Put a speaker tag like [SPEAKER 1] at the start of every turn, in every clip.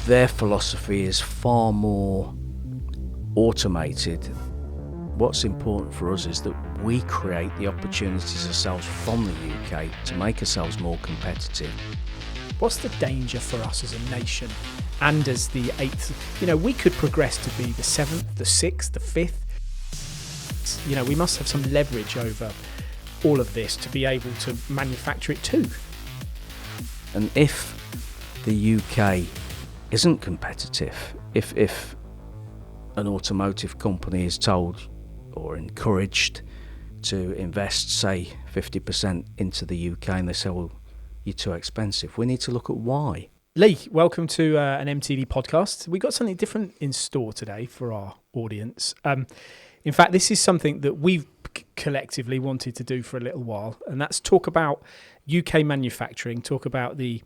[SPEAKER 1] their philosophy is far more automated. What's important for us is that we create the opportunities ourselves from the UK to make ourselves more competitive.
[SPEAKER 2] What's the danger for us as a nation and as the 8th? We could progress to be the 7th, the 6th, the 5th. We must have some leverage over all of this to be able to manufacture it too.
[SPEAKER 1] And if the UK isn't competitive, if an automotive company is told or encouraged to invest, say, 50% into the UK, and they say, well, you're too expensive, we need to look at why.
[SPEAKER 2] Lee, welcome to an MTD podcast. We've got something different in store today for our audience. In fact, this is something that we've collectively wanted to do for a little while, and that's talk about UK manufacturing, talk about the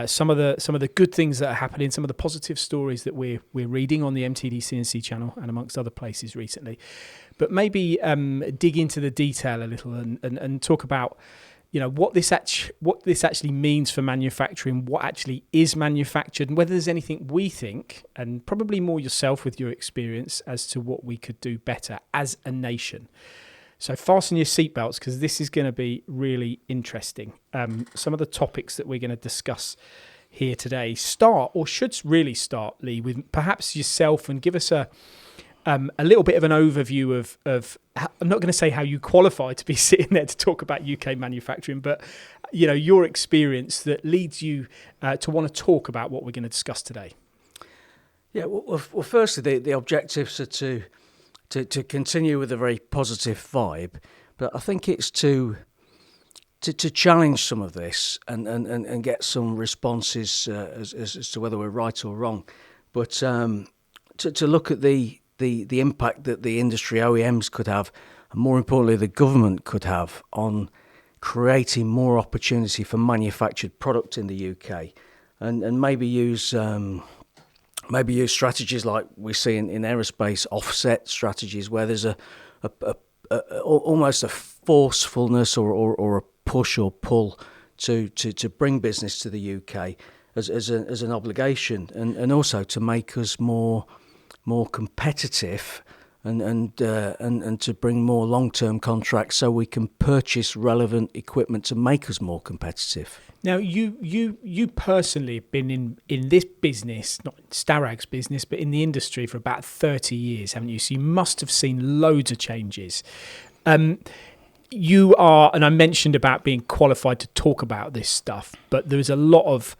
[SPEAKER 2] some of the good things that are happening, some of the positive stories that we're reading on the MTDCNC channel and amongst other places recently. But maybe dig into the detail a little and talk about what this actually means for manufacturing, what actually is manufactured, and whether there's anything we think, and probably more yourself with your experience, as to what we could do better as a nation. So fasten your seatbelts, because this is going to be really interesting. Some of the topics that we're going to discuss here today should really start, Lee, with perhaps yourself, and give us a little bit of an overview of I'm not going to say how you qualify to be sitting there to talk about UK manufacturing, but your experience that leads you to want to talk about what we're going to discuss today.
[SPEAKER 1] Yeah, well firstly, the objectives are to continue with a very positive vibe, but I think it's to challenge some of this and get some responses as to whether we're right or wrong, but to look at the impact that the industry OEMs could have, and more importantly the government could have, on creating more opportunity for manufactured product in the UK, and maybe use strategies like we see in aerospace, offset strategies, where there's almost a forcefulness or a push or pull to bring business to the UK as an obligation, and also to make us more competitive, and to bring more long-term contracts so we can purchase relevant equipment to make us more competitive.
[SPEAKER 2] Now, you personally have been in this business, not Starrag's business, but in the industry for about 30 years, haven't you? So you must have seen loads of changes. You are, and I mentioned about being qualified to talk about this stuff, but there's a lot of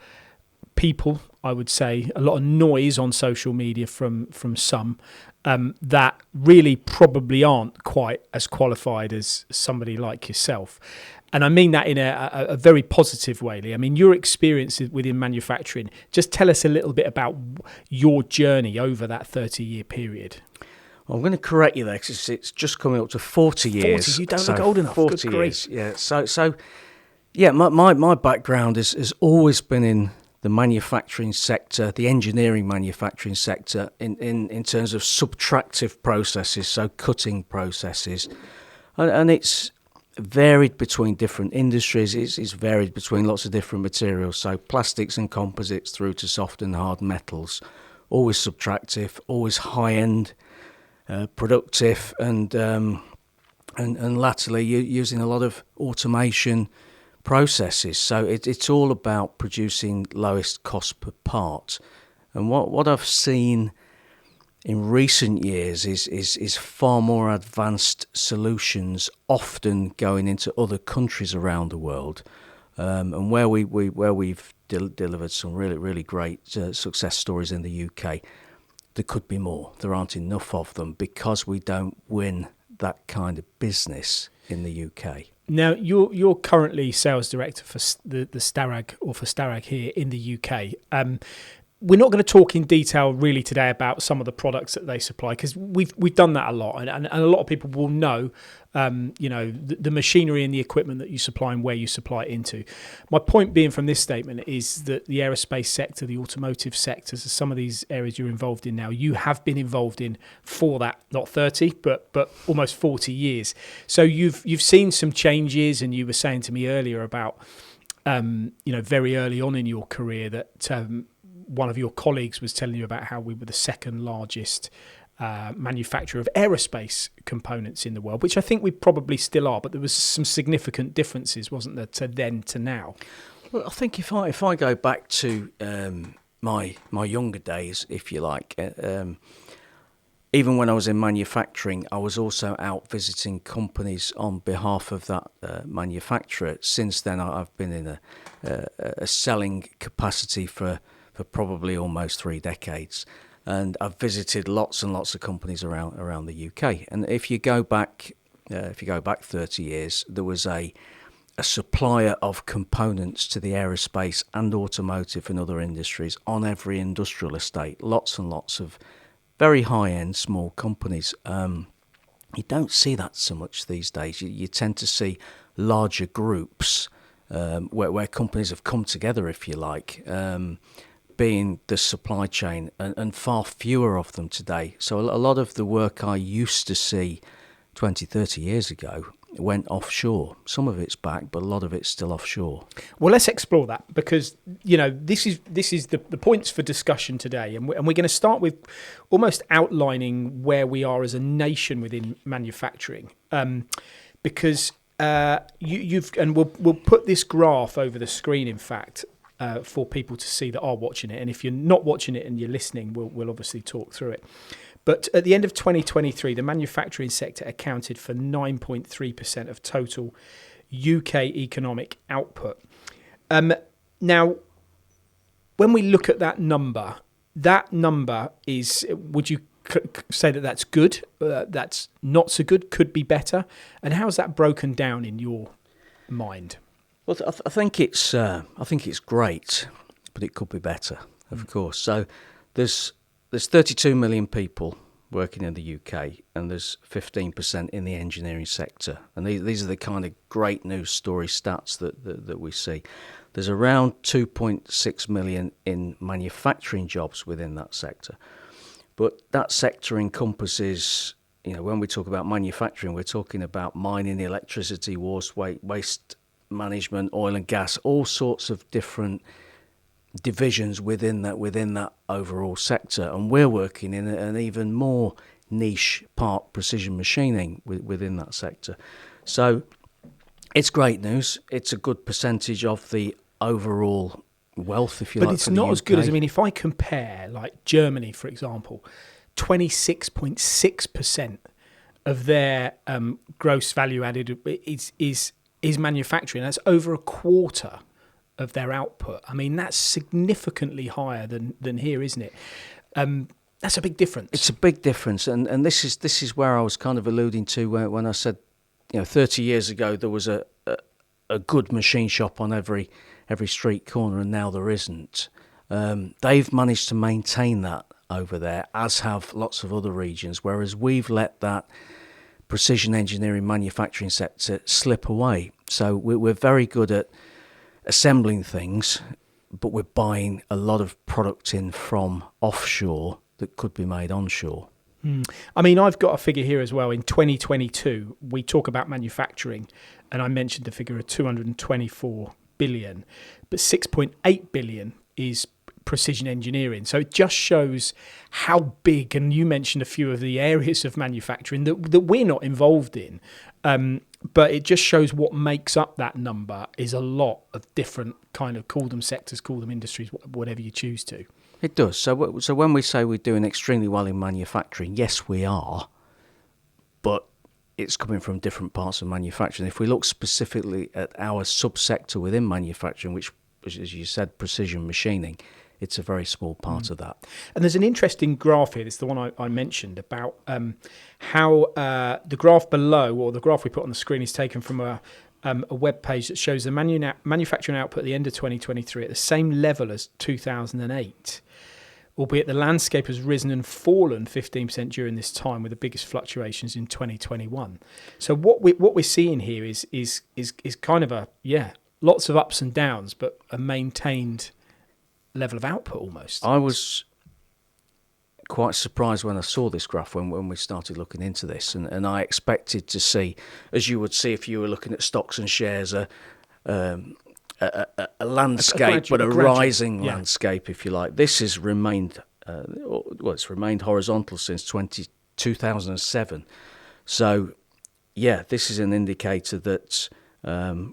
[SPEAKER 2] people, I would say, a lot of noise on social media from some that really probably aren't quite as qualified as somebody like yourself. And I mean that in a very positive way, Lee. I mean, your experience within manufacturing, just tell us a little bit about your journey over that 30-year period.
[SPEAKER 1] Well, I'm going to correct you there, because it's just coming up to 40 years.
[SPEAKER 2] 40, you don't look old enough.
[SPEAKER 1] 40 years, yeah. So yeah, my background has always been in the manufacturing sector, the engineering manufacturing sector, in terms of subtractive processes, so cutting processes. And it's varied between different industries. It's varied between lots of different materials, so plastics and composites through to soft and hard metals. Always subtractive, always high-end, productive, and latterly using a lot of automation processes. So it's all about producing lowest cost per part. And what I've seen in recent years is far more advanced solutions, often going into other countries around the world, and where we've delivered some really great success stories in the UK. There could be more. There aren't enough of them because we don't win that kind of business in the UK.
[SPEAKER 2] Now, you're currently sales director for the Starrag, or for Starrag here in the UK. We're not going to talk in detail really today about some of the products that they supply, because we've done that a lot, and a lot of people will know, the machinery and the equipment that you supply and where you supply it into. My point being from this statement is that the aerospace sector, the automotive sectors, some of these areas you're involved in now, you have been involved in for that, not 30, but almost 40 years. So you've seen some changes, and you were saying to me earlier about, very early on in your career that one of your colleagues was telling you about how we were the second largest manufacturer of aerospace components in the world, which I think we probably still are, but there was some significant differences, wasn't there, to then to now?
[SPEAKER 1] Well, I think if I go back to my younger days, if you like, even when I was in manufacturing, I was also out visiting companies on behalf of that manufacturer. Since then, I've been in a selling capacity for probably almost 3 decades. And I've visited lots and lots of companies around the UK. And if you go back 30 years, there was a supplier of components to the aerospace and automotive and other industries on every industrial estate. Lots and lots of very high-end small companies. You don't see that so much these days. You tend to see larger groups where companies have come together, if you like. Being the supply chain, and far fewer of them today. So a lot of the work I used to see 20, 30 years ago went offshore. Some of it's back, but a lot of it's still offshore.
[SPEAKER 2] Well, let's explore that, because this is the points for discussion today, and we're going to start with almost outlining where we are as a nation within manufacturing, because we'll put this graph over the screen, in fact. For people to see that are watching it. And if you're not watching it and you're listening, we'll obviously talk through it. But at the end of 2023, the manufacturing sector accounted for 9.3% of total UK economic output. Now, when we look at that number is, would you say that that's good? That's not so good, could be better? And how is that broken down in your mind?
[SPEAKER 1] Well, I think it's great, but it could be better, of course. So there's 32 million people working in the UK, and there's 15% in the engineering sector. And these are the kind of great news story stats that we see. There's around 2.6 million in manufacturing jobs within that sector. But that sector encompasses, when we talk about manufacturing, we're talking about mining, electricity, waste management, oil and gas, all sorts of different divisions within that overall sector. And we're working in an even more niche part, precision machining, within that sector. So it's great news. It's a good percentage of the overall wealth, if you like.
[SPEAKER 2] But it's not as good as, if I compare, like Germany, for example, 26.6% of their gross value added is manufacturing. That's over a quarter of their output. That's significantly higher than here, isn't it? That's a big difference. It's
[SPEAKER 1] a big difference, and this is where I was kind of alluding to when I said, 30 years ago there was a good machine shop on every street corner, and now there isn't. They've managed to maintain that over there, as have lots of other regions, whereas we've let that precision engineering manufacturing sector slip away. So we're very good at assembling things, but we're buying a lot of product in from offshore that could be made onshore.
[SPEAKER 2] I've got a figure here as well. In 2022, we talk about manufacturing, and I mentioned the figure of 224 billion, but 6.8 billion is precision engineering. So it just shows how big, and you mentioned a few of the areas of manufacturing that we're not involved in, but it just shows what makes up that number is a lot of different kind of, call them sectors, call them industries, whatever you choose to.
[SPEAKER 1] It does. So when we say we're doing extremely well in manufacturing, yes, we are, but it's coming from different parts of manufacturing. If we look specifically at our subsector within manufacturing, which, as you said, precision machining, it's a very small part of that.
[SPEAKER 2] And there's an interesting graph here. It's the one I mentioned about how the graph below, or the graph we put on the screen, is taken from a web page that shows the manufacturing output at the end of 2023 at the same level as 2008, albeit the landscape has risen and fallen 15% during this time, with the biggest fluctuations in 2021. So what we're seeing here is kind of lots of ups and downs, but a maintained level of output almost.
[SPEAKER 1] I was quite surprised when I saw this graph when we started looking into this, and I expected to see, as you would see if you were looking at stocks and shares, a a landscape, but a rising landscape, if you like. This has remained, it's remained horizontal since 2007. So, yeah, this is an indicator that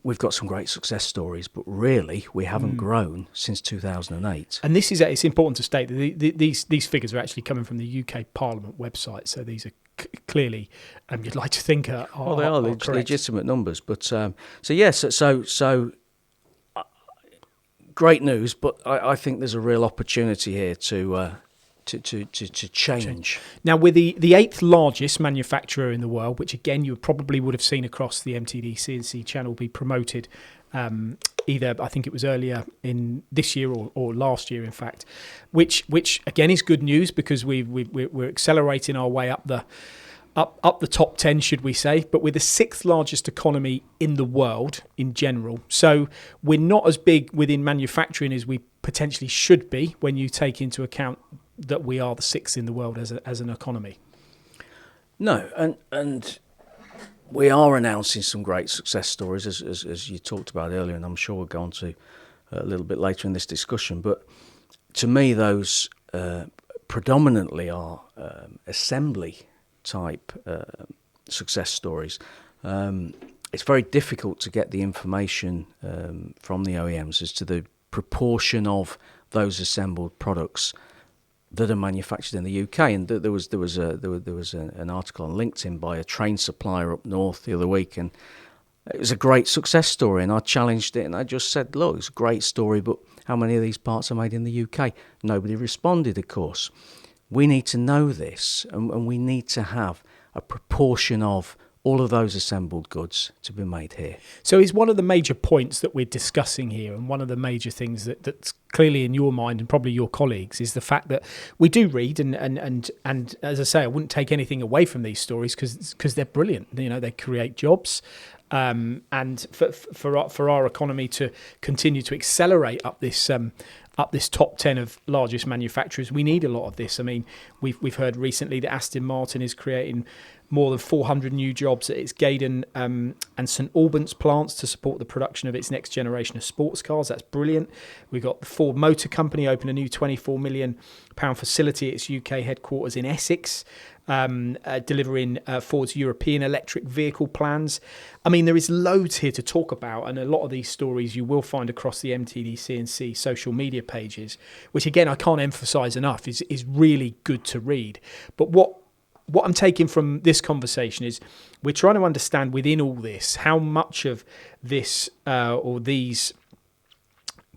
[SPEAKER 1] we've got some great success stories, but really we haven't grown since 2008.
[SPEAKER 2] And this is, it's important to state that these figures are actually coming from the UK Parliament website, so these are clearly, you'd like to think are
[SPEAKER 1] they are legitimate numbers. But so great news, but I think there's a real opportunity here to change.
[SPEAKER 2] Now, we're the 8th largest manufacturer in the world, which again you probably would have seen across the MTDCNC channel be promoted either, I think it was earlier in this year or last year, in fact, which again is good news because we're accelerating our way up the top 10, should we say, but we're the 6th largest economy in the world in general. So we're not as big within manufacturing as we potentially should be when you take into account that we are the 6th in the world as an economy.
[SPEAKER 1] No, and we are announcing some great success stories, as you talked about earlier, and I'm sure we'll go on to a little bit later in this discussion. But to me, those predominantly are assembly type success stories. It's very difficult to get the information from the OEMs as to the proportion of those assembled products that are manufactured in the UK. And there was an article on LinkedIn by a train supplier up north the other week, and it was a great success story. And I challenged it, and I just said, look, it's a great story, but how many of these parts are made in the UK? Nobody responded, of course. We need to know this, and we need to have a proportion of all of those assembled goods to be made here.
[SPEAKER 2] So it's one of the major points that we're discussing here, and one of the major things that's clearly in your mind and probably your colleagues is the fact that we do read, and as I say, I wouldn't take anything away from these stories because they're brilliant. You know, they create jobs, and for our economy to continue to accelerate up this top 10 of largest manufacturers, we need a lot of this. I mean, we've heard recently that Aston Martin is creating more than 400 new jobs at its Gaydon and St Albans plants to support the production of its next generation of sports cars. That's brilliant. We've got the Ford Motor Company open a new £24 million facility at its UK headquarters in Essex, delivering Ford's European electric vehicle plans. I mean, there is loads here to talk about, and a lot of these stories you will find across the MTDCNC social media pages, which again I can't emphasise enough is really good to read. But what I'm taking from this conversation is we're trying to understand within all this how much of this or these,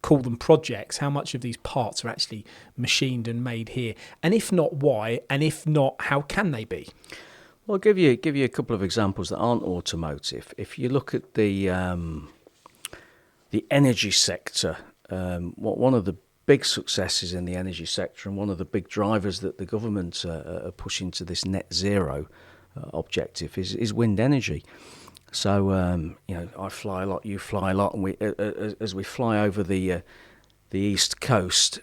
[SPEAKER 2] call them projects, how much of these parts are actually machined and made here, and if not, why, and if not, how can they be?
[SPEAKER 1] Well, I'll give you a couple of examples that aren't automotive. If you look at the energy sector, one of the big successes in the energy sector, and one of the big drivers that the government are pushing to this net zero objective is wind energy. So I fly a lot, you fly a lot, and we as we fly over the east coast,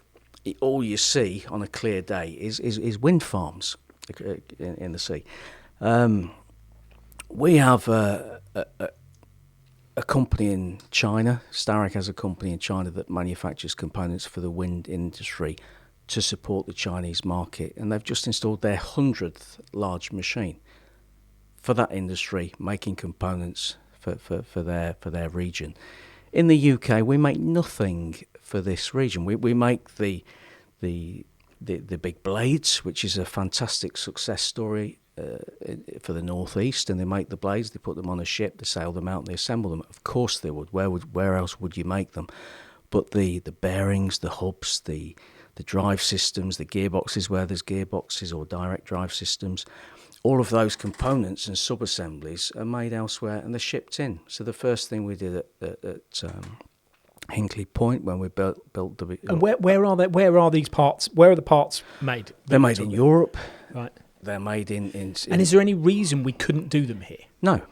[SPEAKER 1] all you see on a clear day is wind farms in the sea. We have a company in China. Starrag has a company in China that manufactures components for the wind industry to support the Chinese market, and they've just installed their 100th large machine for that industry, making components for their region. In the UK, we make nothing for this region. We make the big blades, which is a fantastic success story for the northeast, and they make the blades, they put them on a ship, they sail them out, and they assemble them. Of course they would. Where else would you make them? But the bearings, the hubs, the drive systems, the gearboxes where there's gearboxes or direct drive systems, all of those components and sub-assemblies are made elsewhere and they're shipped in. So the first thing we did at Hinkley Point when we built the...
[SPEAKER 2] And where are they? Where are these parts? Where are the parts made?
[SPEAKER 1] They're made in Europe.
[SPEAKER 2] Right.
[SPEAKER 1] They're made in.
[SPEAKER 2] And is there any reason we couldn't do them here?
[SPEAKER 1] No,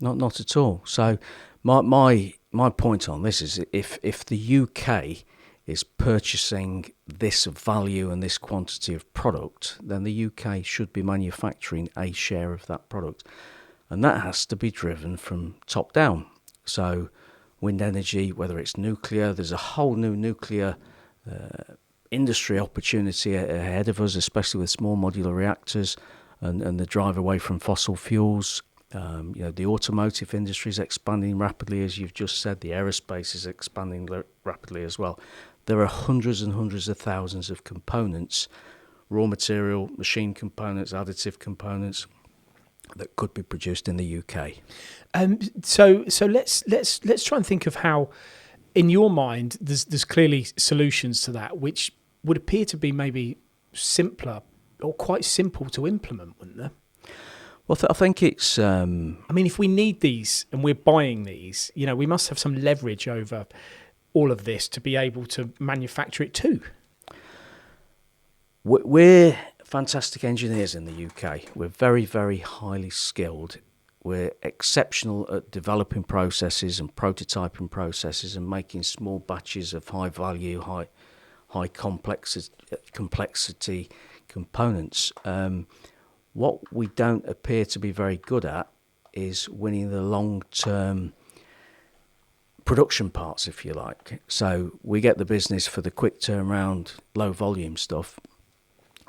[SPEAKER 1] not at all. So my point on this is if the UK is purchasing this value and this quantity of product, then the UK should be manufacturing a share of that product, and that has to be driven from top down. So wind energy, whether it's nuclear. There's a whole new nuclear industry opportunity ahead of us, especially with small modular reactors and the drive away from fossil fuels. The automotive industry is expanding rapidly, as you've just said. The aerospace is expanding rapidly as well. There are hundreds and hundreds of thousands of components, raw material, machine components, additive components that could be produced in the UK.
[SPEAKER 2] So let's try and think of how, in your mind, there's clearly solutions to that, which would appear to be maybe simpler or quite simple to implement, wouldn't there?
[SPEAKER 1] Well, I think it's...
[SPEAKER 2] I mean, if we need these and we're buying these, we must have some leverage over all of this to be able to manufacture it too.
[SPEAKER 1] We're fantastic engineers in the UK. We're very, very highly skilled. We're exceptional at developing processes and prototyping processes and making small batches of high value, high complexity components. What we don't appear to be very good at is winning the long-term production parts, if you like. So we get the business for the quick turnaround, low volume stuff.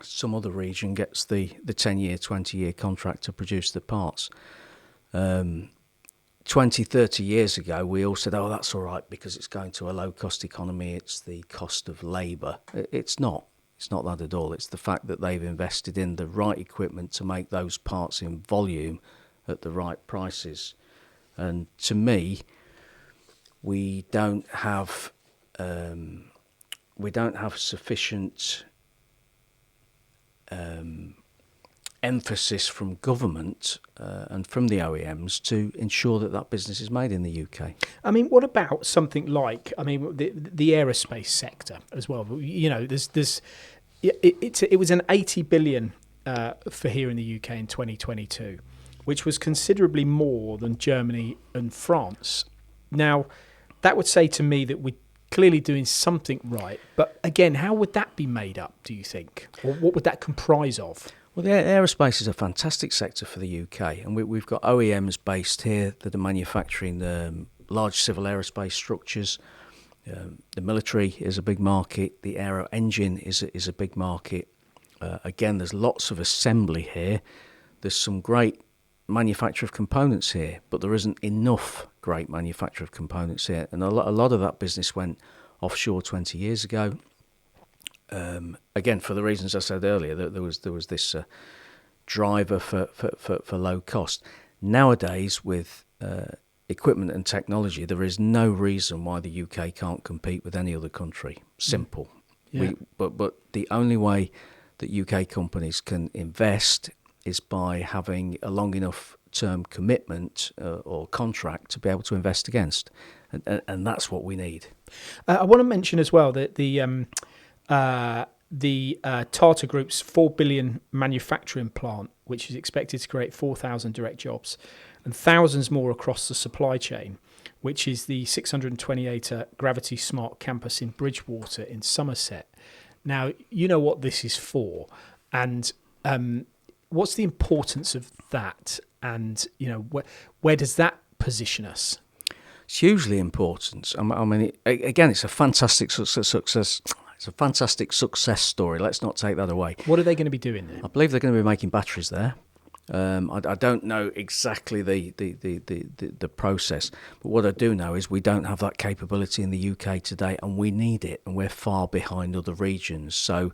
[SPEAKER 1] Some other region gets the 10-year, 20-year contract to produce the parts. 20, 30 years ago, we all said, oh, that's all right because it's going to a low-cost economy. It's the cost of labour. It's not. It's not that at all. It's the fact that they've invested in the right equipment to make those parts in volume at the right prices. And to me, we don't have sufficient emphasis from government and from the OEMs to ensure that business is made in the UK.
[SPEAKER 2] I mean, what about something like, the aerospace sector as well? It was an 80 billion for here in the UK in 2022, which was considerably more than Germany and France. Now, that would say to me that we're clearly doing something right. But again, how would that be made up, do you think? Or what would that comprise of?
[SPEAKER 1] Well, the aerospace is a fantastic sector for the UK, and we've got OEMs based here that are manufacturing large civil aerospace structures. The military is a big market. The aero engine is a big market. Again, there's lots of assembly here. There's some great manufacture of components here, but there isn't enough great manufacture of components here. And a lot of that business went offshore 20 years ago. Again, for the reasons I said earlier, that there was this driver for low cost. Nowadays, with equipment and technology, there is no reason why the UK can't compete with any other country. Simple.
[SPEAKER 2] Yeah.
[SPEAKER 1] But the only way that UK companies can invest is by having a long enough term commitment or contract to be able to invest against, and that's what we need.
[SPEAKER 2] I want to mention as well that the Tata Group's 4 billion manufacturing plant, which is expected to create 4,000 direct jobs and thousands more across the supply chain, which is the 620-acre Gravity Smart campus in Bridgewater in Somerset. Now, you know what this is for, and what's the importance of that, and where does that position us?
[SPEAKER 1] It's hugely important. It's a fantastic success. It's a fantastic success story. Let's not take that away.
[SPEAKER 2] What are they going to be doing there?
[SPEAKER 1] I believe they're going to be making batteries there. I don't know exactly the process, but what I do know is we don't have that capability in the UK today, and we need it, and we're far behind other regions. So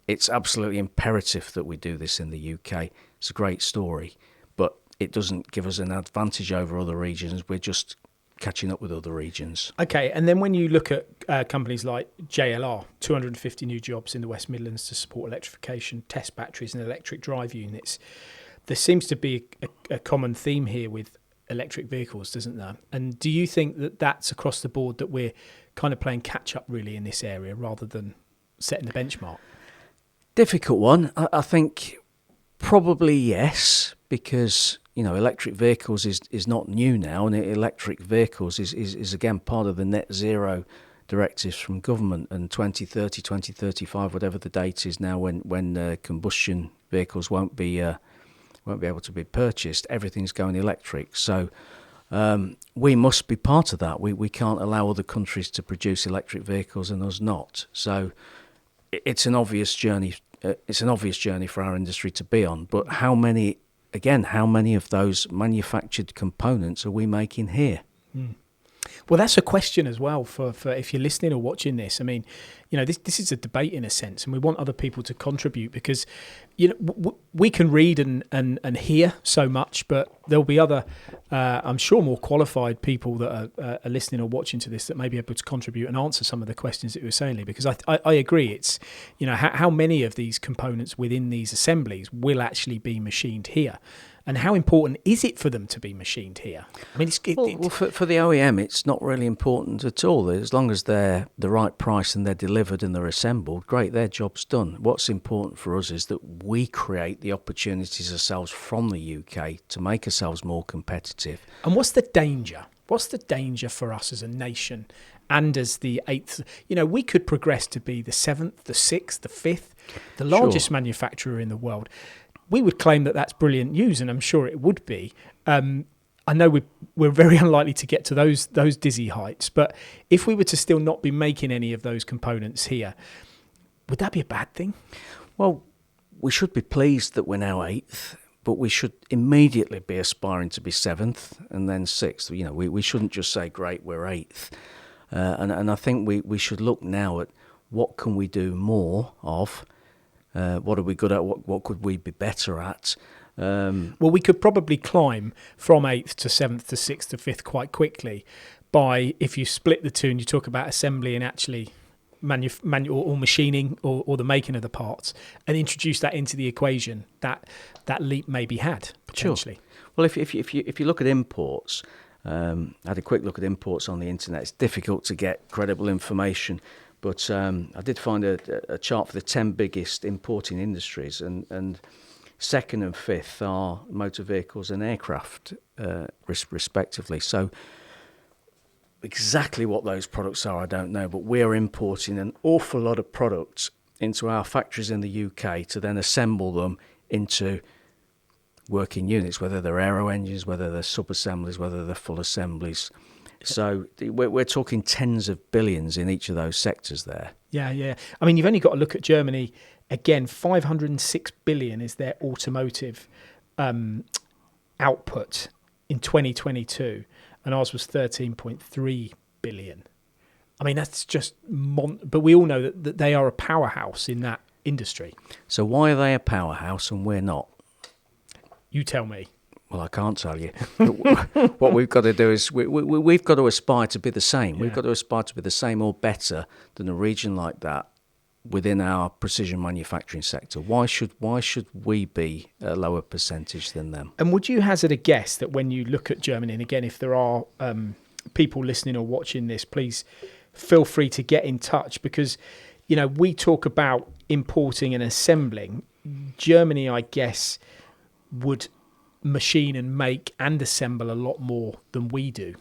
[SPEAKER 1] it's absolutely imperative that we do this in the UK. It's a great story, but it doesn't give us an advantage over other regions. We're just catching up with other regions.
[SPEAKER 2] Okay, and then when you look at companies like JLR, 250 new jobs in the West Midlands to support electrification, test batteries and electric drive units, there seems to be a common theme here with electric vehicles, doesn't there? And do you think that that's across the board, that we're kind of playing catch-up really in this area rather than setting the benchmark?
[SPEAKER 1] Difficult one. I think probably yes, because electric vehicles is not new now, and electric vehicles is again part of the net zero directives from government, and 2030, 2035, whatever the date is now, when combustion vehicles won't be able to be purchased, everything's going electric. So We must be part of that. We can't allow other countries to produce electric vehicles and us not. So it's an obvious journey. It's an obvious journey for our industry to be on. But how many of those manufactured components are we making here?
[SPEAKER 2] Well, that's a question as well for if you're listening or watching this. I mean, this is a debate in a sense, and we want other people to contribute because, we can read and hear so much, but there'll be other, I'm sure, more qualified people that are listening or watching to this that may be able to contribute and answer some of the questions that you were saying, Lee, because I agree. It's, how many of these components within these assemblies will actually be machined here? And how important is it for them to be machined here? I mean,
[SPEAKER 1] for the OEM, it's not really important at all. As long as they're the right price and they're delivered and they're assembled, great, their job's done. What's important for us is that we create the opportunities ourselves from the UK to make ourselves more competitive.
[SPEAKER 2] And what's the danger? What's the danger for us as a nation and as the eighth? We could progress to be the seventh, the sixth, the fifth, the largest manufacturer in the world. We would claim that that's brilliant news, and I'm sure it would be. I know we're very unlikely to get to those dizzy heights, but if we were to still not be making any of those components here, would that be a bad thing?
[SPEAKER 1] Well, we should be pleased that we're now eighth, but we should immediately be aspiring to be seventh and then sixth. We shouldn't just say, great, we're eighth. And I think we should look now at what can we do more of. What are we good at? What could we be better at?
[SPEAKER 2] Well, we could probably climb from 8th to 7th to 6th to 5th quite quickly by, if you split the two and you talk about assembly and actually or machining or the making of the parts and introduce that into the equation, that leap may be had potentially.
[SPEAKER 1] Sure. Well, if you look at imports, I had a quick look at imports on the internet. It's difficult to get credible information. But I did find a chart for the 10 biggest importing industries, and second and fifth are motor vehicles and aircraft, respectively. So exactly what those products are, I don't know, but we're importing an awful lot of products into our factories in the UK to then assemble them into working units, whether they're aero engines, whether they're sub-assemblies, whether they're full assemblies. So we're talking tens of billions in each of those sectors there.
[SPEAKER 2] Yeah. I mean, you've only got to look at Germany. Again, 506 billion is their automotive output in 2022, and ours was 13.3 billion. I mean, that's just... but we all know that they are a powerhouse in that industry.
[SPEAKER 1] So why are they a powerhouse and we're not?
[SPEAKER 2] You tell me.
[SPEAKER 1] Well, I can't tell you. What we've got to do is we've got to aspire to be the same. Yeah. We've got to aspire to be the same or better than a region like that within our precision manufacturing sector. Why should we be a lower percentage than them?
[SPEAKER 2] And would you hazard a guess that when you look at Germany, and again, if there are people listening or watching this, please feel free to get in touch, because we talk about importing and assembling. Germany, I guess, would machine and make and assemble a lot more than we do.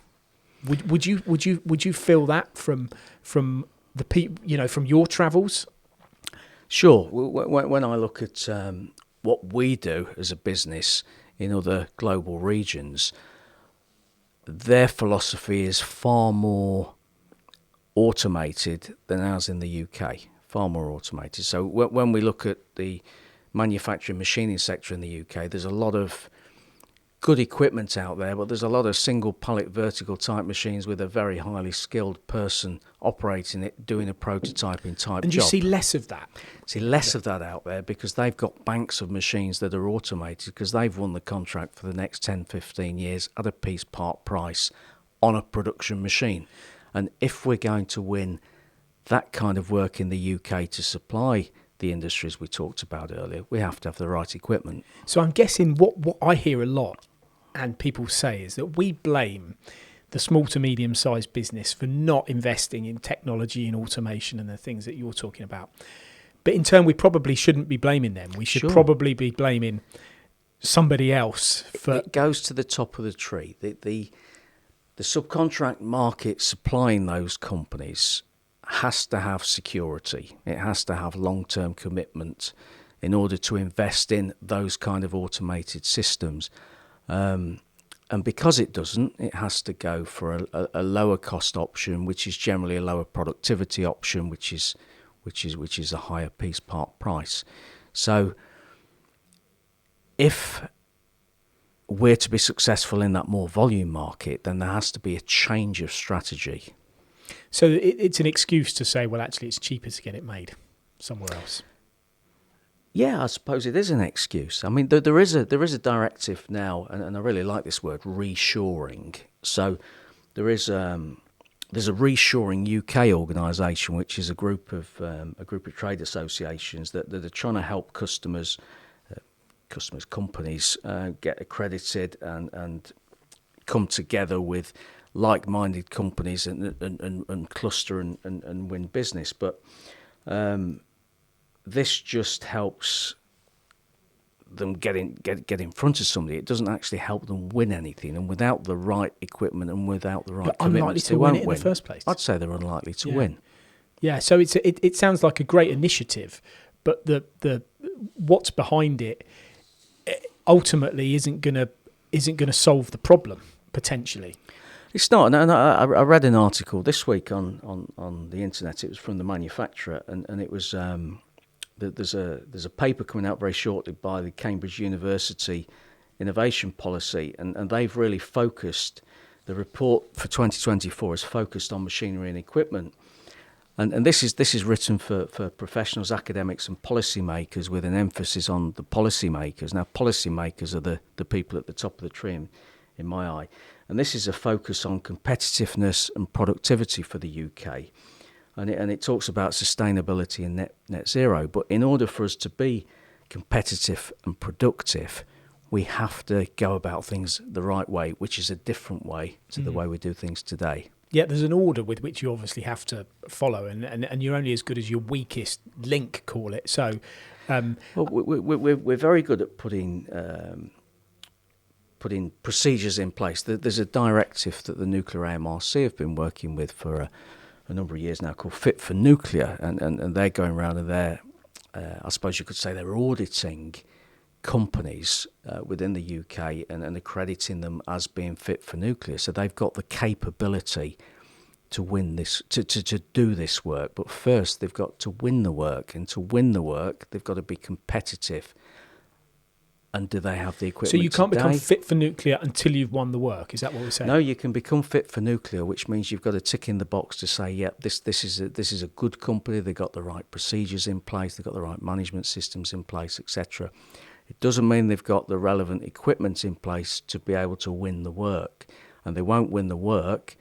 [SPEAKER 2] Would you feel that from the people, from your travels?
[SPEAKER 1] Sure. When I look at what we do as a business in other global regions, their philosophy is far more automated than ours in the UK. Far more automated. So when we look at the manufacturing machining sector in the UK, there's a lot of good equipment out there, but there's a lot of single pallet vertical type machines with a very highly skilled person operating it, doing a prototyping type job.
[SPEAKER 2] And you see less of that?
[SPEAKER 1] See less of that out there because they've got banks of machines that are automated because they've won the contract for the next 10, 15 years at a piece part price on a production machine. And if we're going to win that kind of work in the UK to supply the industries we talked about earlier, we have to have the right equipment.
[SPEAKER 2] So I'm guessing what I hear a lot and people say is that we blame the small to medium-sized business for not investing in technology and automation and the things that you're talking about. But in turn, we probably shouldn't be blaming them. We should probably be blaming somebody else.
[SPEAKER 1] It goes to the top of the tree. The subcontract market supplying those companies has to have security. It has to have long-term commitment in order to invest in those kind of automated systems. And because it doesn't, it has to go for a lower cost option, which is generally a lower productivity option, which is a higher piece part price. So if we're to be successful in that more volume market, then there has to be a change of strategy.
[SPEAKER 2] So it's an excuse to say, well, actually, it's cheaper to get it made somewhere else.
[SPEAKER 1] Yeah, I suppose it is an excuse. I mean, there is a directive now, and I really like this word, reshoring. So there's a reshoring UK organisation, which is a group of trade associations that are trying to help companies get accredited and come together with like-minded companies and cluster and win business. But this just helps them get in front of somebody. It doesn't actually help them win anything, and without the right equipment and without the right commitments, they won't win.
[SPEAKER 2] In the first place.
[SPEAKER 1] I'd say they're unlikely to win.
[SPEAKER 2] Yeah, so it sounds like a great initiative, but the what's behind it ultimately isn't gonna solve the problem potentially.
[SPEAKER 1] It's not. And I read an article this week on the internet. It was from the manufacturer, and it was. There's a paper coming out very shortly by the Cambridge University Innovation Policy, and they've really focused, the report for 2024 is focused on machinery and equipment. And this is written for professionals, academics and policymakers, with an emphasis on the policymakers. Now, policymakers are the people at the top of the tree in my eye. And this is a focus on competitiveness and productivity for the UK. And it talks about sustainability and net zero. But in order for us to be competitive and productive, we have to go about things the right way, which is a different way to the way we do things today.
[SPEAKER 2] Yeah, there's an order with which you obviously have to follow, and you're only as good as your weakest link, call it. So,
[SPEAKER 1] well, we're very good at putting procedures in place. There's a directive that the nuclear AMRC have been working with for a number of years now, called Fit for Nuclear, and they're going around and they're, I suppose you could say, they're auditing companies within the UK and accrediting them as being fit for nuclear. So they've got the capability to win this, to do this work. But first, they've got to win the work, and to win the work, they've got to be competitive. And do they have the equipment?
[SPEAKER 2] So you can't
[SPEAKER 1] today?
[SPEAKER 2] become fit for nuclear until you've won the work. Is that what we're saying?
[SPEAKER 1] No, you can become fit for nuclear, which means you've got to tick in the box to say, yep, this is a good company. They've got the right procedures in place. They've got the right management systems in place, etc. It doesn't mean they've got the relevant equipment in place to be able to win the work. And they won't win the work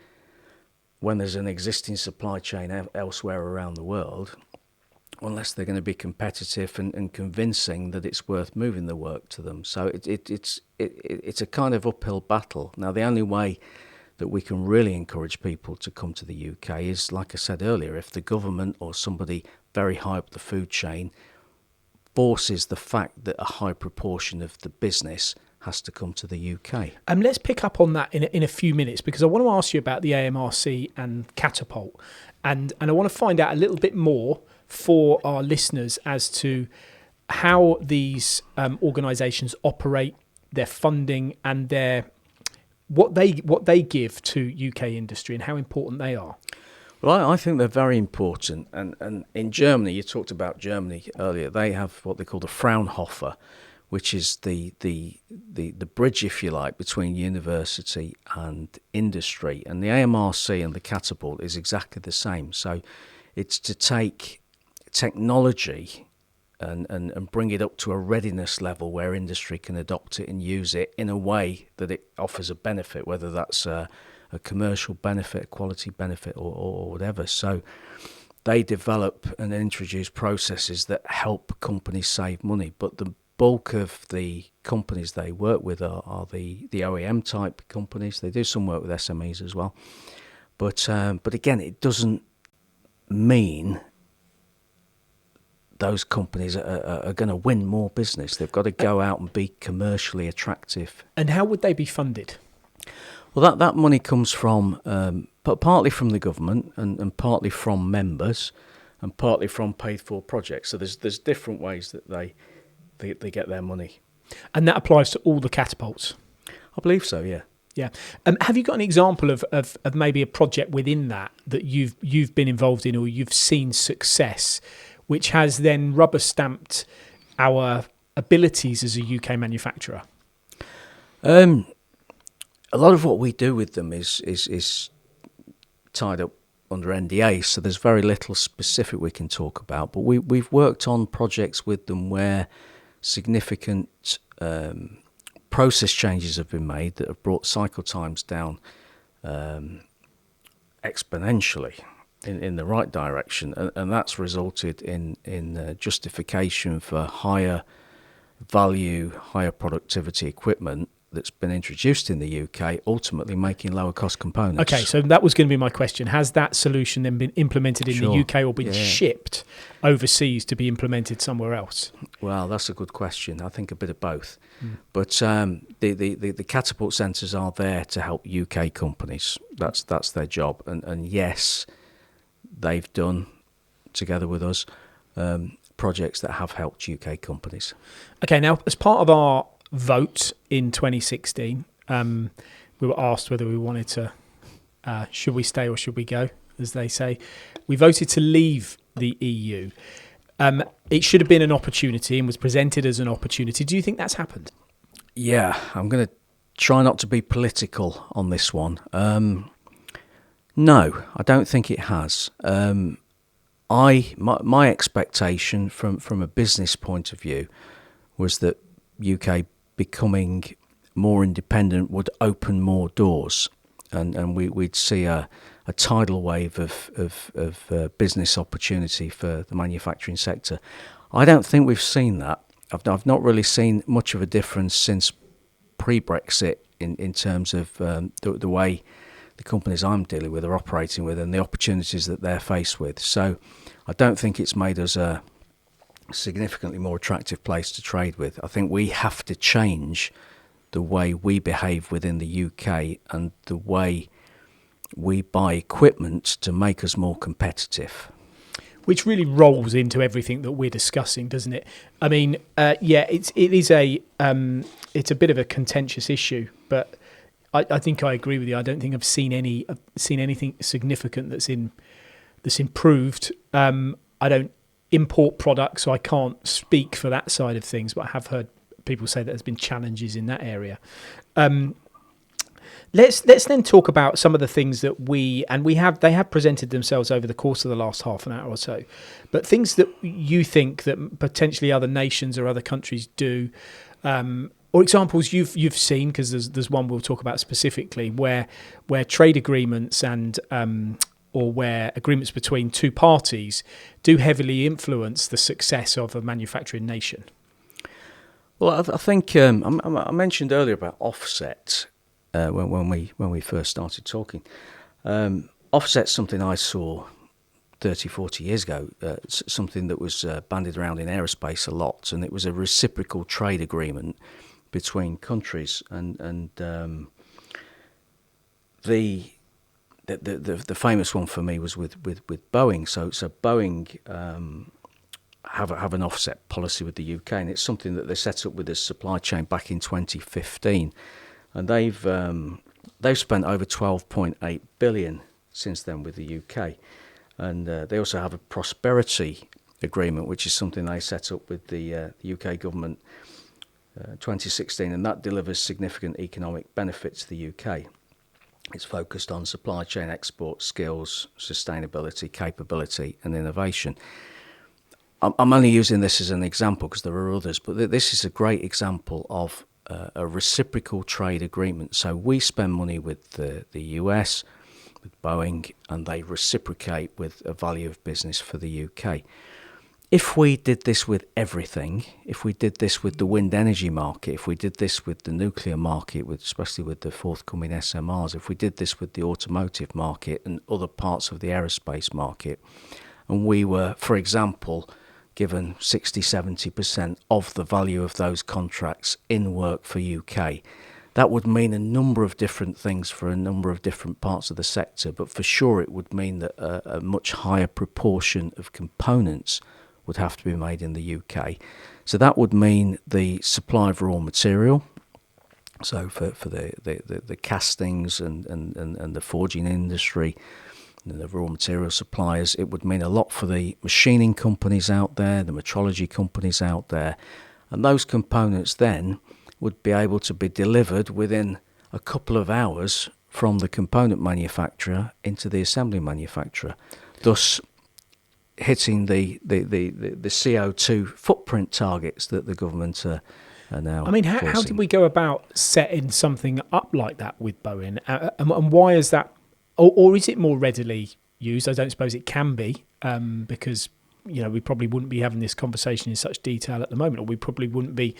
[SPEAKER 1] when there's an existing supply chain elsewhere around the world, unless they're going to be competitive and convincing that it's worth moving the work to them. So it's a kind of uphill battle. Now, the only way that we can really encourage people to come to the UK is, like I said earlier, if the government or somebody very high up the food chain forces the fact that a high proportion of the business has to come to the UK.
[SPEAKER 2] Let's pick up on that in a few minutes, because I want to ask you about the AMRC and Catapult, and I want to find out a little bit more for our listeners as to how these organisations operate, their funding, and what they give to UK industry, and how important they are.
[SPEAKER 1] Well, I think they're very important. And in Germany, you talked about Germany earlier, they have what they call the Fraunhofer, which is the bridge, if you like, between university and industry. And the AMRC and the Catapult is exactly the same. So it's to take technology and bring it up to a readiness level where industry can adopt it and use it in a way that it offers a benefit, whether that's a commercial benefit, a quality benefit, or whatever. So they develop and introduce processes that help companies save money. But the bulk of the companies they work with are the OEM type companies. They do some work with SMEs as well. But again, it doesn't mean those companies are going to win more business. They've got to go out and be commercially attractive.
[SPEAKER 2] And how would they be funded?
[SPEAKER 1] Well, that money comes from, but partly from the government and partly from members and partly from paid-for projects. So there's different ways that they get their money.
[SPEAKER 2] And that applies to all the catapults?
[SPEAKER 1] I believe so, yeah.
[SPEAKER 2] Yeah. Have you got an example of maybe a project within that you've been involved in or you've seen success, which has then rubber stamped our abilities as a UK manufacturer?
[SPEAKER 1] A lot of what we do with them is tied up under NDA, so there's very little specific we can talk about. But we've worked on projects with them where significant process changes have been made that have brought cycle times down exponentially in the right direction, and that's resulted in justification for higher value, higher productivity equipment that's been introduced in the UK, ultimately making lower cost components.
[SPEAKER 2] Okay, so that was going to be my question. Has that solution then been implemented in the UK or been shipped overseas to be implemented somewhere else?
[SPEAKER 1] Well, that's a good question. I think a bit of both. But the catapult centres are there to help UK companies. That's their job. And yes, they've done, together with us, projects that have helped UK companies.
[SPEAKER 2] Okay, now as part of our vote in 2016, we were asked whether we wanted to, should we stay or should we go, as they say. We voted to leave the EU. It should have been an opportunity and was presented as an opportunity. Do you think that's happened?
[SPEAKER 1] Yeah, I'm going to try not to be political on this one. No, I don't think it has. My expectation from a business point of view was that UK becoming more independent would open more doors, and we'd see a tidal wave of business opportunity for the manufacturing sector. I don't think we've seen that. I've not really seen much of a difference since pre-Brexit in terms of the way the companies I'm dealing with are operating with and the opportunities that they're faced with. So I don't think it's made us a significantly more attractive place to trade with. I think we have to change the way we behave within the UK and the way we buy equipment to make us more competitive.
[SPEAKER 2] Which really rolls into everything that we're discussing, doesn't it? I mean, it's a bit of a contentious issue, but I think I agree with you. I don't think I've seen anything significant that's improved. I don't import products, so I can't speak for that side of things, but I have heard people say that there's been challenges in that area. Let's then talk about some of the things that they have presented themselves over the course of the last half an hour or so, but things that you think that potentially other nations or other countries do, or examples you've seen, because there's one we'll talk about specifically where trade agreements and or where agreements between two parties do heavily influence the success of a manufacturing nation.
[SPEAKER 1] Well, I think I mentioned earlier about offset when we first started talking. Offset's something I saw 30, 40 years ago, something that was bandied around in aerospace a lot, and it was a reciprocal trade agreement between countries, and the famous one for me was with Boeing. So Boeing have an offset policy with the UK, and it's something that they set up with the supply chain back in 2015, and they've spent over 12.8 billion since then with the UK, and they also have a prosperity agreement, which is something they set up with the UK government 2016, and that delivers significant economic benefit to the UK. It's focused on supply chain export skills, sustainability, capability, and innovation. I'm only using this as an example because there are others, but this is a great example of a reciprocal trade agreement. So we spend money with the US, with Boeing, and they reciprocate with a value of business for the UK. If we did this with everything, if we did this with the wind energy market, if we did this with the nuclear market, especially with the forthcoming SMRs, if we did this with the automotive market and other parts of the aerospace market, and we were, for example, given 60-70% of the value of those contracts in work for UK, that would mean a number of different things for a number of different parts of the sector, but for sure it would mean that a much higher proportion of components would have to be made in the UK. So that would mean the supply of raw material, So for the castings and the forging industry, and the raw material suppliers, it would mean a lot for the machining companies out there, the metrology companies out there. And those components then would be able to be delivered within a couple of hours from the component manufacturer into the assembly manufacturer, thus hitting the CO2 footprint targets that the government are now.
[SPEAKER 2] I mean, how did we go about setting something up like that with Boeing? And why is that, or is it more readily used? I don't suppose it can be, because we probably wouldn't be having this conversation in such detail at the moment, or we probably wouldn't be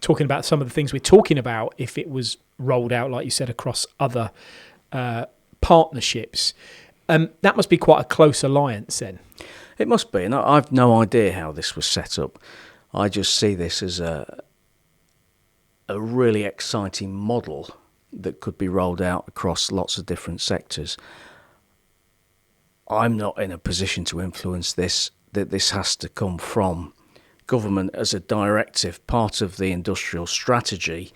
[SPEAKER 2] talking about some of the things we're talking about if it was rolled out, like you said, across other partnerships. That must be quite a close alliance then.
[SPEAKER 1] It must be, and I've no idea how this was set up. I just see this as a really exciting model that could be rolled out across lots of different sectors. I'm not in a position to influence this, that this has to come from government as a directive. Part of the industrial strategy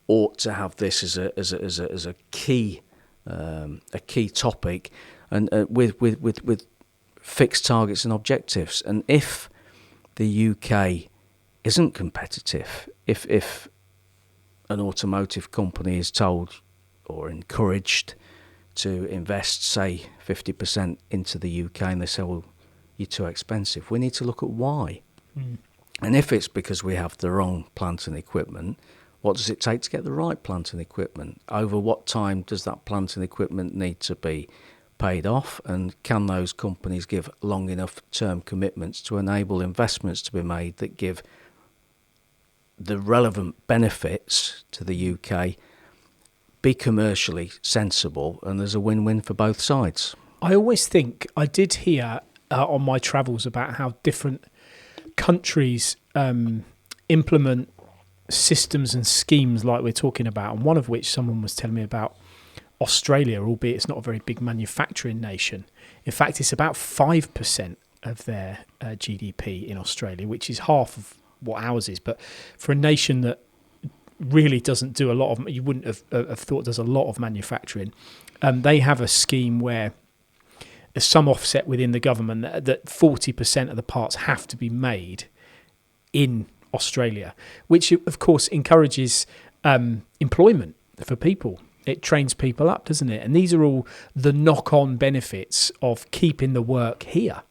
[SPEAKER 1] ought to have this as a key topic, and with fixed targets and objectives. And if the UK isn't competitive, if an automotive company is told or encouraged to invest, say, 50% into the UK, and they say, well, you're too expensive, we need to look at why. And if it's because we have the wrong plant and equipment, what does it take to get the right plant and equipment? Over what time does that plant and equipment need to be paid off? And can those companies give long enough term commitments to enable investments to be made that give the relevant benefits to the UK, be commercially sensible, and there's a win-win for both sides?
[SPEAKER 2] I always think, I did hear on my travels about how different countries implement systems and schemes like we're talking about, and one of which someone was telling me about Australia, albeit it's not a very big manufacturing nation. In fact, it's about 5% of their GDP in Australia, which is half of what ours is. But for a nation that really doesn't do a lot of, you wouldn't have thought does a lot of manufacturing, they have a scheme where there's some offset within the government that 40% of the parts have to be made in Australia, which of course encourages employment for people. It trains people up, doesn't it? And these are all the knock-on benefits of keeping the work here.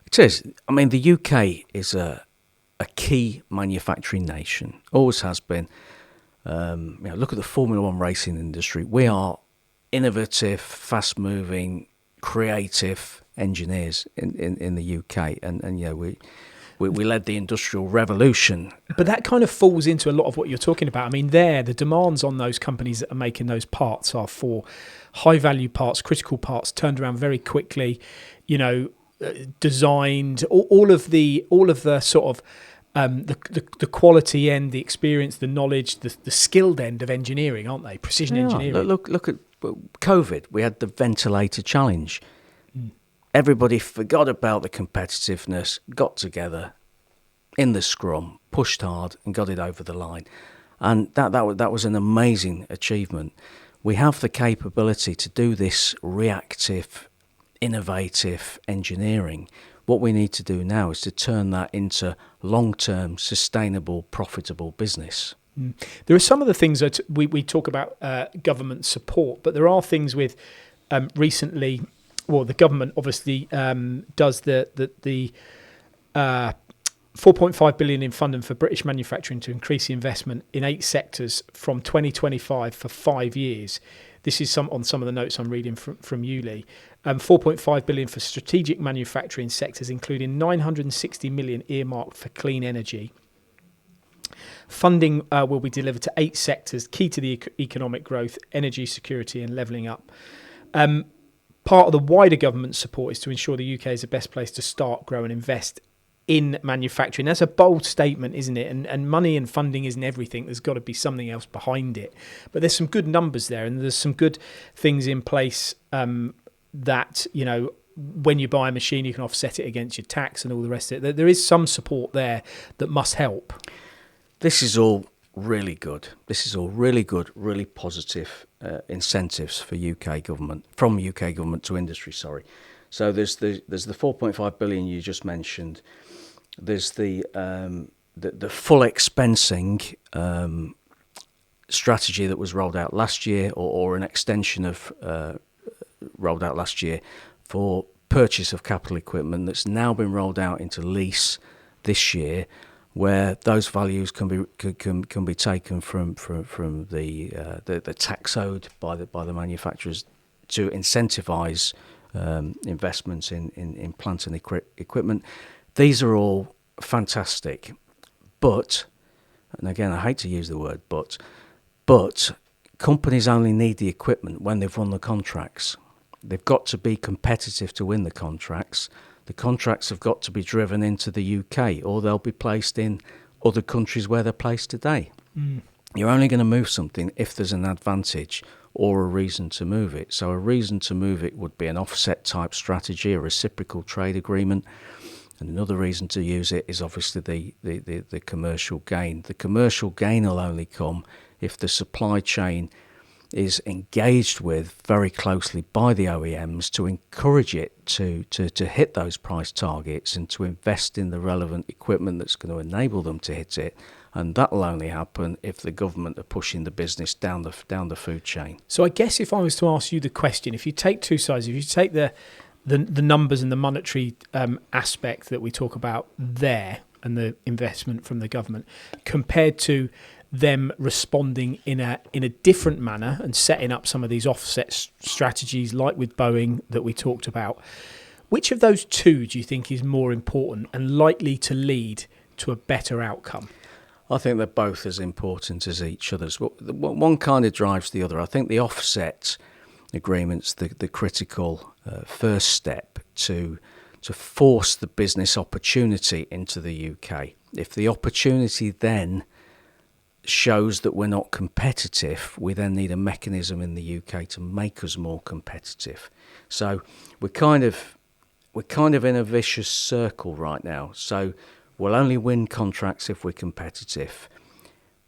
[SPEAKER 1] It is. I mean, the UK is a key manufacturing nation, always has been. Look at the Formula One racing industry. We are innovative, fast-moving, creative engineers in the UK, and we led the Industrial Revolution.
[SPEAKER 2] But that kind of falls into a lot of what you're talking about. I mean, the demands on those companies that are making those parts are for high-value parts, critical parts, turned around very quickly, designed, all of the sort of the quality end, the experience, the knowledge, the skilled end of engineering, aren't they? Precision engineering.
[SPEAKER 1] Look at COVID. We had the ventilator challenge. Everybody forgot about the competitiveness, got together in the scrum, pushed hard, and got it over the line. And that was an amazing achievement. We have the capability to do this reactive, innovative engineering. What we need to do now is to turn that into long-term, sustainable, profitable business.
[SPEAKER 2] There are some of the things that we talk about government support, but there are things with recently. Well, the government obviously does the 4.5 billion in funding for British manufacturing to increase the investment in 8 sectors from 2025 for 5 years. This is on some of the notes I'm reading from you, Lee. 4.5 billion for strategic manufacturing sectors, including 960 million earmarked for clean energy. Funding will be delivered to 8 sectors key to the economic growth, energy security, and levelling up. Part of the wider government support is to ensure the UK is the best place to start, grow and invest in manufacturing. That's a bold statement, isn't it? And money and funding isn't everything. There's got to be something else behind it. But there's some good numbers there, and there's some good things in place that, when you buy a machine, you can offset it against your tax and all the rest of it. There is some support there that must help.
[SPEAKER 1] This is all really good. This is all really good, really positive incentives for UK government, from UK government to industry. Sorry. So there's the 4.5 billion you just mentioned. There's the full expensing strategy that was rolled out last year, or an extension of rolled out last year for purchase of capital equipment that's now been rolled out into lease this year, where those values can be taken from the tax owed by the manufacturers to incentivise investments in plant and equipment. These are all fantastic, but, and again I hate to use the word but companies only need the equipment when they've won the contracts. They've got to be competitive to win the contracts. The contracts have got to be driven into the UK, or they'll be placed in other countries where they're placed today. You're only going to move something if there's an advantage or a reason to move it. So a reason to move it would be an offset type strategy, a reciprocal trade agreement. And another reason to use it is obviously the commercial gain. The commercial gain will only come if the supply chain is engaged with very closely by the OEMs to encourage it to hit those price targets and to invest in the relevant equipment that's going to enable them to hit it. And that will only happen if the government are pushing the business down the food chain.
[SPEAKER 2] So I guess if I was to ask you the question, if you take two sides, if you take the numbers and the monetary aspect that we talk about there and the investment from the government, compared to them responding in a different manner and setting up some of these offset strategies like with Boeing that we talked about, which of those two do you think is more important and likely to lead to a better outcome?
[SPEAKER 1] I think they're both as important as each other's. One kind of drives the other. I think the offset agreement's the critical first step to force the business opportunity into the UK. If the opportunity then shows that we're not competitive, we then need a mechanism in the UK to make us more competitive. So we're kind of in a vicious circle right now. So we'll only win contracts if we're competitive.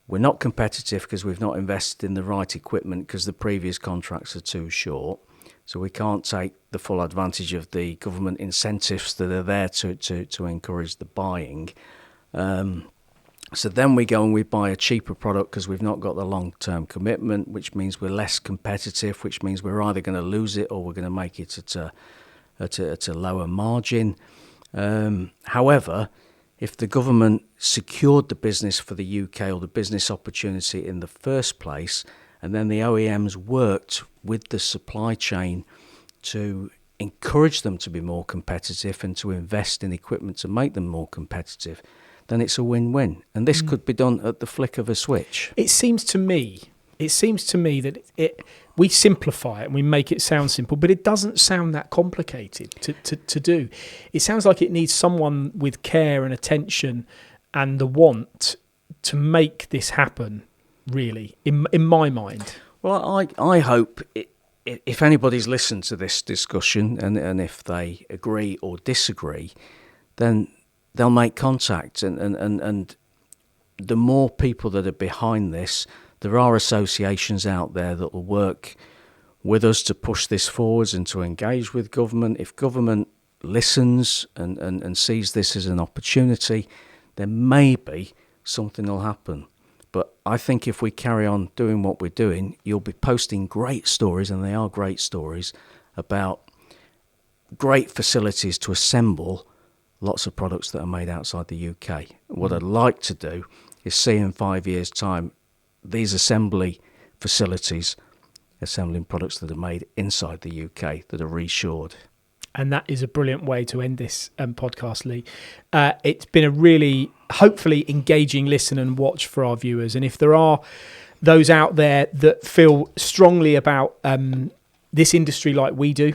[SPEAKER 1] We're not competitive because we've not invested in the right equipment because the previous contracts are too short. So we can't take the full advantage of the government incentives that are there to encourage the buying. So then we go and we buy a cheaper product because we've not got the long-term commitment, which means we're less competitive, which means we're either going to lose it or we're going to make it at a lower margin. However, if the government secured the business for the UK or the business opportunity in the first place, and then the OEMs worked with the supply chain to encourage them to be more competitive and to invest in equipment to make them more competitive, then it's a win-win. And this could be done at the flick of a switch.
[SPEAKER 2] It seems to me that we simplify it and we make it sound simple, but it doesn't sound that complicated to do. It sounds like it needs someone with care and attention and the want to make this happen, really, in my mind.
[SPEAKER 1] Well, I hope if anybody's listened to this discussion and if they agree or disagree, then they'll make contact. And the more people that are behind this, there are associations out there that will work with us to push this forwards and to engage with government. If government listens and sees this as an opportunity, then maybe something will happen. But I think if we carry on doing what we're doing, you'll be posting great stories, and they are great stories, about great facilities to assemble lots of products that are made outside the UK. What I'd like to do is see in 5 years' time these assembly facilities assembling products that are made inside the UK that are reshored.
[SPEAKER 2] And that is a brilliant way to end this podcast, Lee. It's been a really, hopefully, engaging listen and watch for our viewers. And if there are those out there that feel strongly about this industry like we do,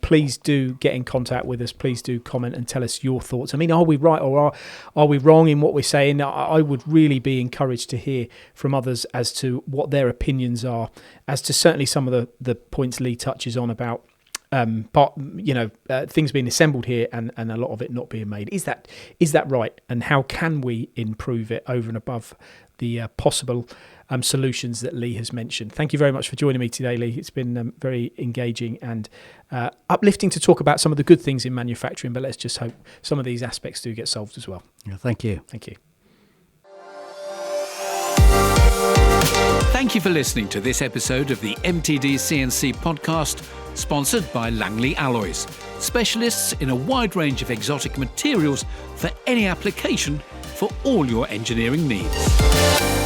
[SPEAKER 2] please do get in contact with us. Please do comment and tell us your thoughts. I mean, are we right or are we wrong in what we're saying? I would really be encouraged to hear from others as to what their opinions are, as to certainly some of the points Lee touches on about things being assembled here and a lot of it not being made. Is that right? And how can we improve it over and above the possible solutions that Lee has mentioned? Thank you very much for joining me today, Lee. It's been very engaging and uplifting to talk about some of the good things in manufacturing, but let's just hope some of these aspects do get solved as well.
[SPEAKER 1] Yeah, thank you.
[SPEAKER 2] Thank you.
[SPEAKER 3] Thank you for listening to this episode of the MTDCNC podcast, sponsored by Langley Alloys, specialists in a wide range of exotic materials for any application for all your engineering needs.